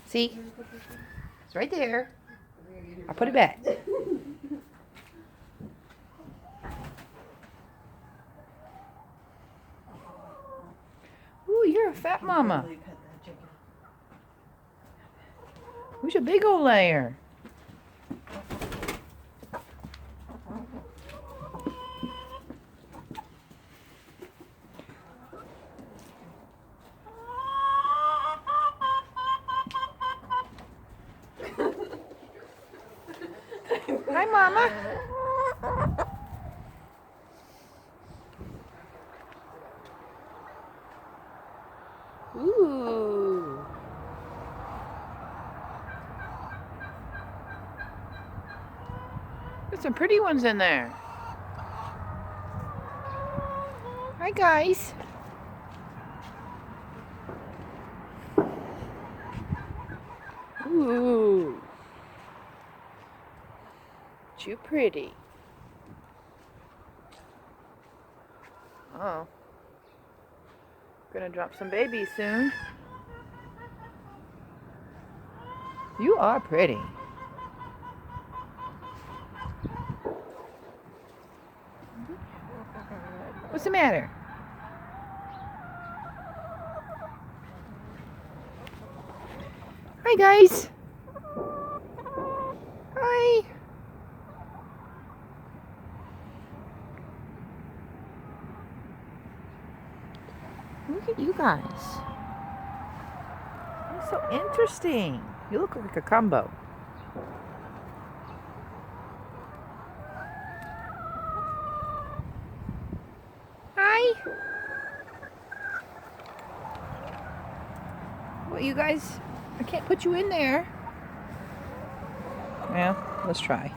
See? It's right there. I'll put it back. Ooh, you're a fat mama. Who's your big old layer? Hi, Mama. Ooh. There's some pretty ones in there. Hi, guys. Ooh. Too pretty. Oh. Gonna drop some babies soon. You are pretty. What's the matter? Hi, guys. Hi. Look at you guys. You're so interesting. You look like a combo. Hi. Well, you guys, I can't put you in there. Yeah, let's try.